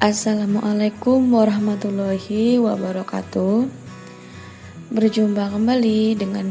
Assalamualaikum warahmatullahi wabarakatuh. Berjumpa kembali dengan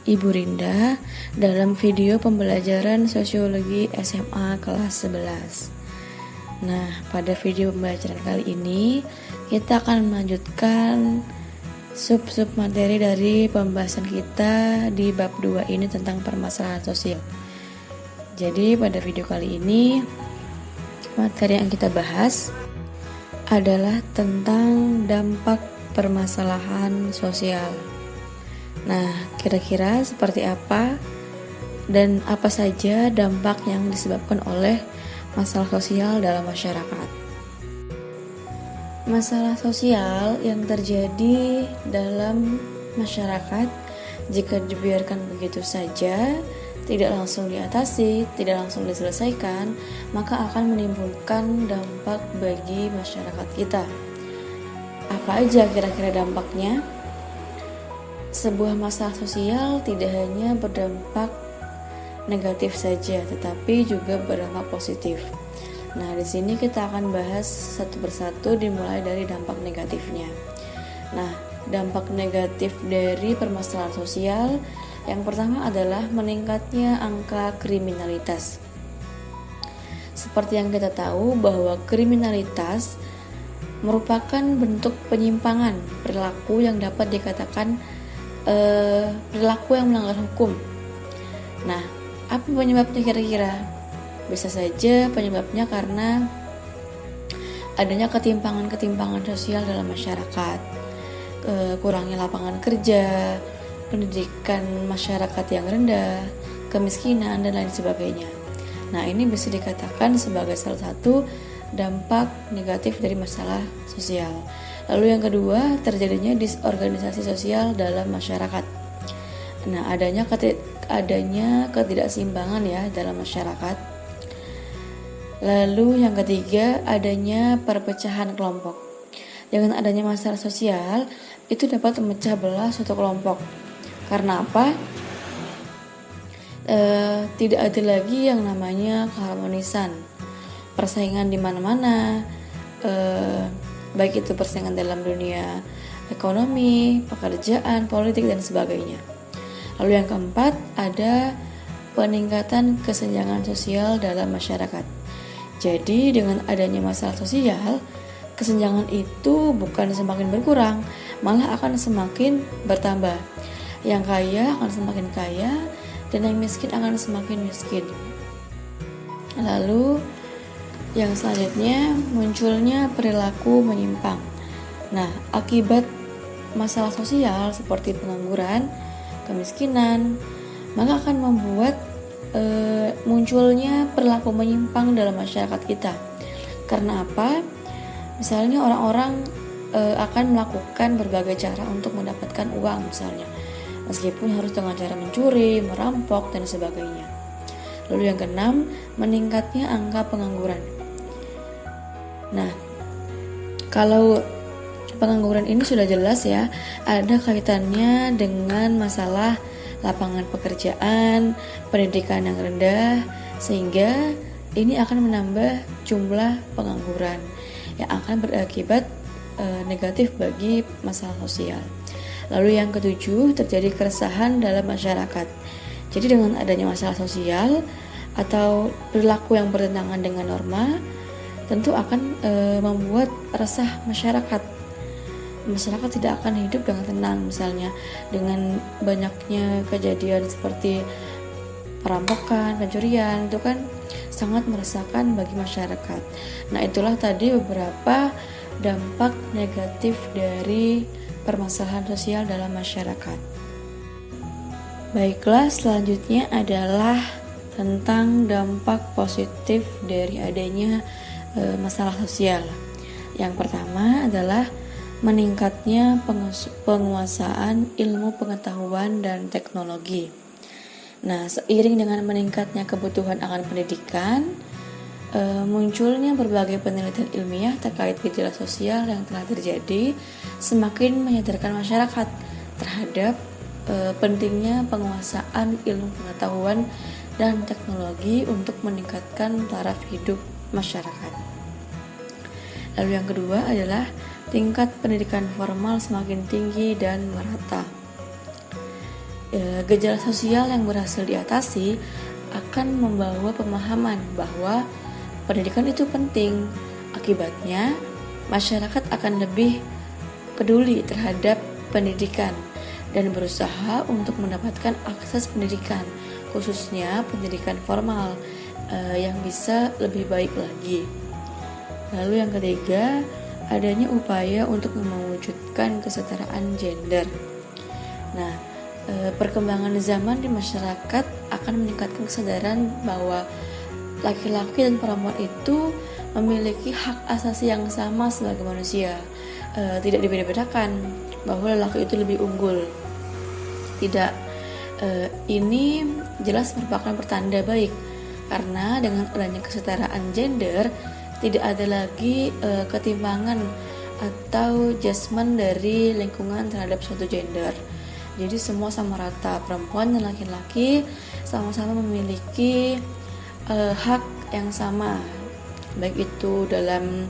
Ibu Rinda dalam video pembelajaran sosiologi SMA kelas 11. Nah, pada video pembelajaran kali ini kita akan melanjutkan sub-sub materi dari pembahasan kita di bab 2 ini tentang permasalahan sosial. Jadi pada video kali ini materi yang kita bahas adalah tentang dampak permasalahan sosial. Nah, kira-kira seperti apa dan apa saja dampak yang disebabkan oleh masalah sosial dalam masyarakat? Masalah sosial yang terjadi dalam masyarakat jika dibiarkan begitu saja, tidak langsung diatasi, tidak langsung diselesaikan, maka akan menimbulkan dampak bagi masyarakat kita. Apa aja kira-kira dampaknya? Sebuah masalah sosial tidak hanya berdampak negatif saja, tetapi juga berdampak positif. Nah, di sini kita akan bahas satu persatu dimulai dari dampak negatifnya. Nah, dampak negatif dari permasalahan sosial yang pertama adalah meningkatnya angka kriminalitas. Seperti yang kita tahu bahwa kriminalitas merupakan bentuk penyimpangan perilaku yang dapat dikatakan perilaku yang melanggar hukum. Nah, apa penyebabnya kira-kira? Bisa saja penyebabnya karena adanya ketimpangan-ketimpangan sosial dalam masyarakat, kurangnya lapangan kerja, pendidikan masyarakat yang rendah, kemiskinan, dan lain sebagainya. Nah, ini bisa dikatakan sebagai salah satu dampak negatif dari masalah sosial. Lalu yang kedua, terjadinya disorganisasi sosial dalam masyarakat. Nah, adanya ketidakseimbangan ya dalam masyarakat. Lalu yang ketiga, adanya perpecahan kelompok. Dengan adanya masalah sosial, itu dapat memecah belah suatu kelompok. Karena apa? Tidak ada lagi yang namanya keharmonisan, persaingan di mana-mana, baik itu persaingan dalam dunia ekonomi, pekerjaan, politik, dan sebagainya. Lalu yang keempat, ada peningkatan kesenjangan sosial dalam masyarakat. Jadi dengan adanya masalah sosial, kesenjangan itu bukan semakin berkurang, malah akan semakin bertambah. Yang kaya akan semakin kaya, dan yang miskin akan semakin miskin. Lalu yang selanjutnya, munculnya perilaku menyimpang. Nah, akibat masalah sosial seperti pengangguran, kemiskinan, maka akan membuat munculnya perilaku menyimpang dalam masyarakat kita. Karena apa? Misalnya orang-orang akan melakukan berbagai cara untuk mendapatkan uang misalnya, meskipun harus dengan cara mencuri, merampok, dan sebagainya. Lalu yang keenam, meningkatnya angka pengangguran. Nah, kalau pengangguran ini sudah jelas ya, ada kaitannya dengan masalah lapangan pekerjaan, pendidikan yang rendah, sehingga ini akan menambah jumlah pengangguran yang akan berakibat negatif bagi masalah sosial. Lalu yang ketujuh, terjadi keresahan dalam masyarakat. Jadi dengan adanya masalah sosial atau perilaku yang bertentangan dengan norma, tentu akan membuat resah masyarakat. Masyarakat tidak akan hidup dengan tenang, misalnya dengan banyaknya kejadian seperti perampokan, pencurian, itu kan sangat meresahkan bagi masyarakat. Nah, itulah tadi beberapa dampak negatif dari permasalahan sosial dalam masyarakat. Baiklah, selanjutnya adalah tentang dampak positif dari adanya masalah sosial. Yang pertama adalah meningkatnya penguasaan ilmu pengetahuan dan teknologi. Nah, seiring dengan meningkatnya kebutuhan akan pendidikan, munculnya berbagai penelitian ilmiah terkait gejala sosial yang telah terjadi semakin menyadarkan masyarakat terhadap pentingnya penguasaan ilmu pengetahuan dan teknologi untuk meningkatkan taraf hidup masyarakat. Lalu yang kedua adalah tingkat pendidikan formal semakin tinggi dan merata. Gejala sosial yang berhasil diatasi akan membawa pemahaman bahwa pendidikan itu penting. Akibatnya, masyarakat akan lebih peduli terhadap pendidikan dan berusaha untuk mendapatkan akses pendidikan, khususnya pendidikan formal yang bisa lebih baik lagi. Lalu yang ketiga, adanya upaya untuk mewujudkan kesetaraan gender. Nah, perkembangan zaman di masyarakat akan meningkatkan kesadaran bahwa laki-laki dan perempuan itu memiliki hak asasi yang sama sebagai manusia. Tidak dibeda-bedakan bahwa lelaki itu lebih unggul. Tidak, ini jelas merupakan pertanda baik, karena dengan adanya kesetaraan gender tidak ada lagi ketimpangan atau judgement dari lingkungan terhadap suatu gender. Jadi semua sama rata, perempuan dan laki-laki sama-sama memiliki hak yang sama, baik itu dalam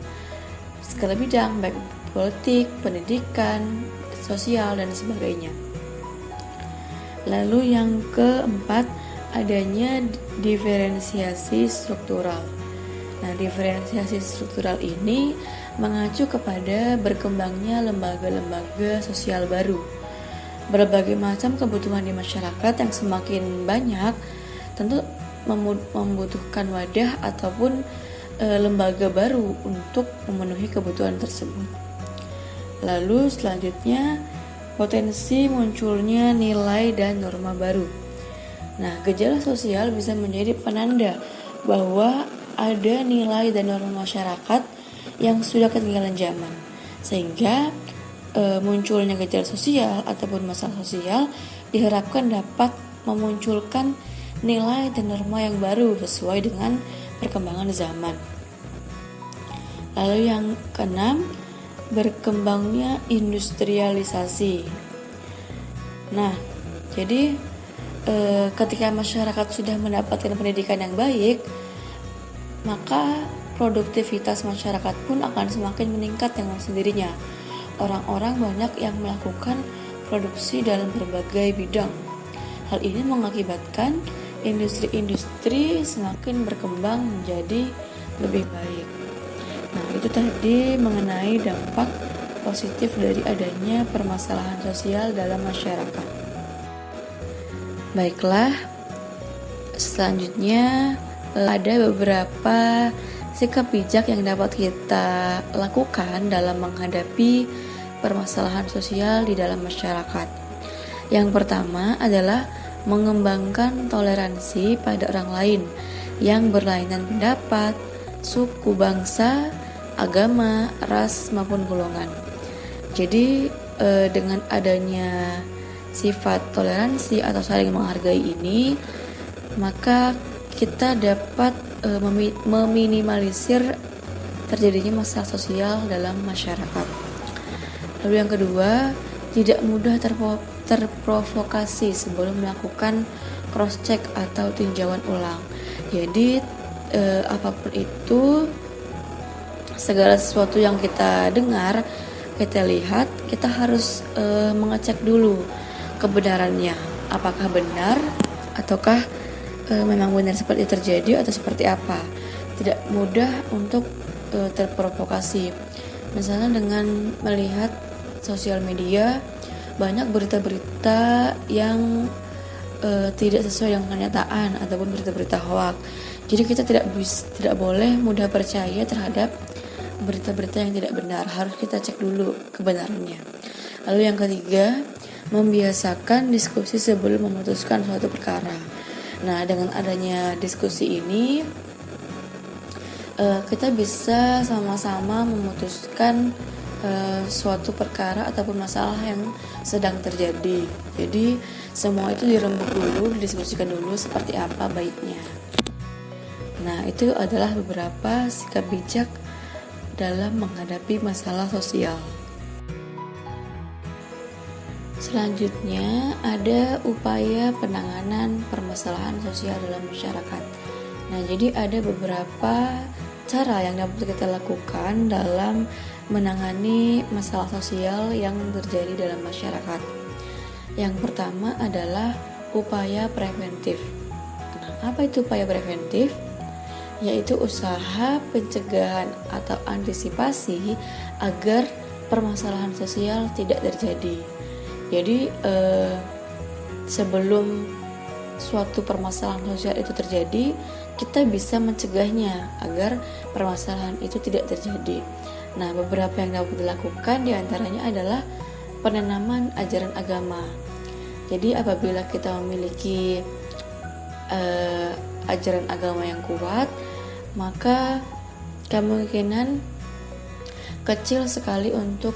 segala bidang, baik politik, pendidikan, sosial, dan sebagainya. Lalu yang keempat, adanya diferensiasi struktural. Nah, diferensiasi struktural ini mengacu kepada berkembangnya lembaga-lembaga sosial baru. Berbagai macam kebutuhan di masyarakat yang semakin banyak tentu membutuhkan wadah ataupun lembaga baru untuk memenuhi kebutuhan tersebut. Lalu selanjutnya, potensi munculnya nilai dan norma baru. Nah, gejala sosial bisa menjadi penanda bahwa ada nilai dan norma masyarakat yang sudah ketinggalan zaman, sehingga munculnya gejala sosial ataupun masalah sosial diharapkan dapat memunculkan nilai dan norma yang baru sesuai dengan perkembangan zaman. Lalu yang keenam, berkembangnya industrialisasi. Nah, jadi ketika masyarakat sudah mendapatkan pendidikan yang baik, maka produktivitas masyarakat pun akan semakin meningkat dengan sendirinya. Orang-orang banyak yang melakukan produksi dalam berbagai bidang. Hal ini mengakibatkan industri-industri semakin berkembang menjadi lebih baik. Nah, itu tadi mengenai dampak positif dari adanya permasalahan sosial dalam masyarakat. Baiklah, selanjutnya ada beberapa sikap bijak yang dapat kita lakukan dalam menghadapi permasalahan sosial di dalam masyarakat. Yang pertama adalah mengembangkan toleransi pada orang lain yang berlainan pendapat, suku, bangsa, agama, ras maupun golongan. Jadi dengan adanya sifat toleransi atau saling menghargai ini, maka kita dapat meminimalisir terjadinya masalah sosial dalam masyarakat. Lalu yang kedua, tidak mudah terprovokasi sebelum melakukan cross check atau tinjauan ulang. Jadi apapun itu, segala sesuatu yang kita dengar, kita lihat, kita harus mengecek dulu kebenarannya, apakah benar ataukah memang benar seperti itu terjadi atau seperti apa. Tidak mudah untuk terprovokasi. Misalnya dengan melihat sosial media, banyak berita-berita yang tidak sesuai dengan kenyataan ataupun berita-berita hoax. Jadi kita tidak boleh mudah percaya terhadap berita-berita yang tidak benar. Harus kita cek dulu kebenarannya. Lalu yang ketiga, membiasakan diskusi sebelum memutuskan suatu perkara. Nah, dengan adanya diskusi ini, kita bisa sama-sama memutuskan suatu perkara ataupun masalah yang sedang terjadi. Jadi, semua itu dirembuk dulu, didiskusikan dulu seperti apa baiknya. Nah, itu adalah beberapa sikap bijak dalam menghadapi masalah sosial. Selanjutnya ada upaya penanganan permasalahan sosial dalam masyarakat. Nah, jadi ada beberapa cara yang dapat kita lakukan dalam menangani masalah sosial yang terjadi dalam masyarakat. Yang pertama adalah upaya preventif. Nah, apa itu upaya preventif? Yaitu usaha pencegahan atau antisipasi agar permasalahan sosial tidak terjadi. Jadi sebelum suatu permasalahan sosial itu terjadi, kita bisa mencegahnya agar permasalahan itu tidak terjadi. Nah, beberapa yang dapat dilakukan diantaranya adalah penanaman ajaran agama. Jadi apabila kita memiliki ajaran agama yang kuat, maka kemungkinan kecil sekali untuk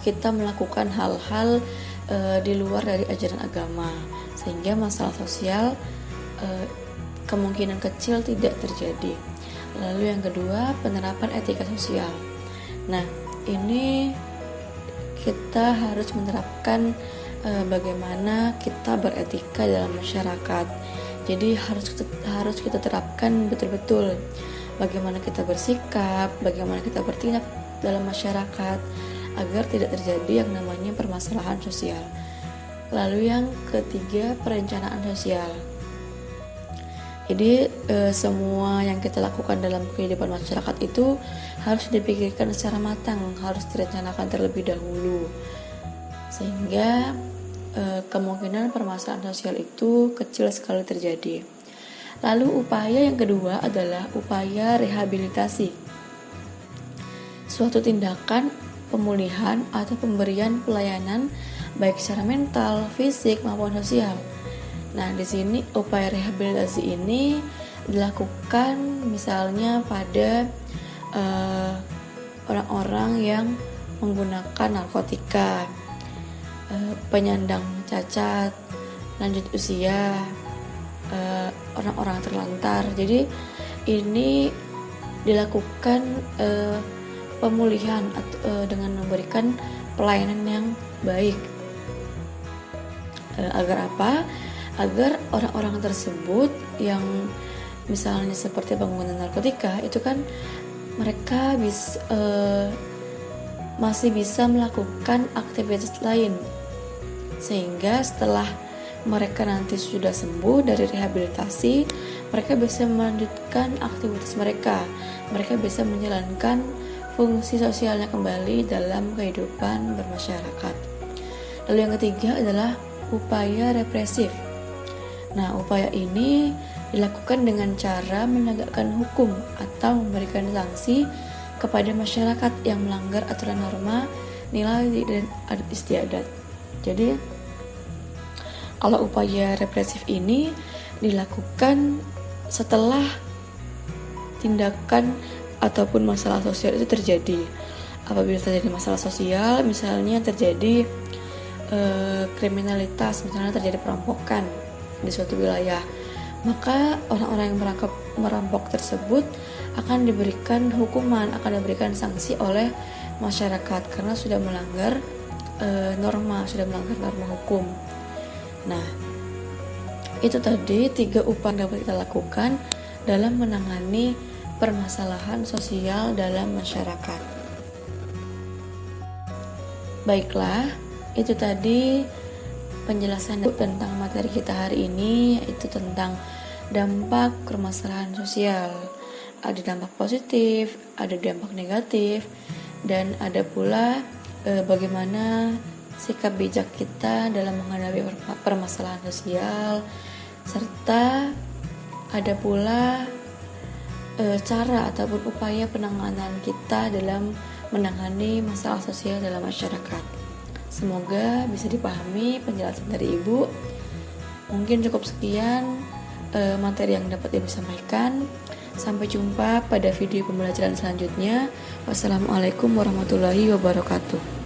kita melakukan hal-hal di luar dari ajaran agama, sehingga masalah sosial kemungkinan kecil tidak terjadi. Lalu yang kedua, penerapan etika sosial. Nah, ini kita harus menerapkan bagaimana kita beretika dalam masyarakat. Jadi harus kita terapkan betul-betul bagaimana kita bersikap, bagaimana kita bertindak dalam masyarakat agar tidak terjadi yang namanya permasalahan sosial. Lalu yang ketiga, perencanaan sosial. Jadi semua yang kita lakukan dalam kehidupan masyarakat itu harus dipikirkan secara matang, harus direncanakan terlebih dahulu, sehingga kemungkinan permasalahan sosial itu kecil sekali terjadi. Lalu upaya yang kedua adalah upaya rehabilitasi, suatu tindakan pemulihan atau pemberian pelayanan baik secara mental, fisik maupun sosial. Nah, di sini upaya rehabilitasi ini dilakukan misalnya pada orang-orang yang menggunakan narkotika, penyandang cacat, lanjut usia, orang-orang terlantar. Jadi ini dilakukan pemulihan dengan memberikan pelayanan yang baik. Agar apa? Agar orang-orang tersebut yang misalnya seperti pengguna narkotika itu kan mereka masih bisa melakukan aktivitas lain, sehingga setelah mereka nanti sudah sembuh dari rehabilitasi, mereka bisa melanjutkan aktivitas mereka bisa menjalankan fungsi sosialnya kembali dalam kehidupan bermasyarakat. Lalu yang ketiga adalah upaya represif. Nah, upaya ini dilakukan dengan cara menegakkan hukum atau memberikan sanksi kepada masyarakat yang melanggar aturan norma, nilai, dan adat istiadat. Jadi, kalau upaya represif ini dilakukan setelah tindakan ataupun masalah sosial itu terjadi. Apabila terjadi masalah sosial, misalnya terjadi kriminalitas, misalnya terjadi perampokan di suatu wilayah, maka orang-orang yang merampok tersebut akan diberikan hukuman, akan diberikan sanksi oleh masyarakat karena sudah melanggar norma hukum. Nah, itu tadi 3 upaya yang dapat kita lakukan dalam menangani permasalahan sosial dalam masyarakat. Baiklah, itu tadi penjelasan tentang materi kita hari ini, yaitu tentang dampak permasalahan sosial. Ada dampak positif, ada dampak negatif, dan ada pula bagaimana sikap bijak kita dalam menghadapi permasalahan sosial, serta ada pula cara ataupun upaya penanganan kita dalam menangani masalah sosial dalam masyarakat. Semoga bisa dipahami penjelasan dari Ibu. Mungkin cukup sekian materi yang dapat Ibu sampaikan. Sampai jumpa pada video pembelajaran selanjutnya. Wassalamualaikum warahmatullahi wabarakatuh.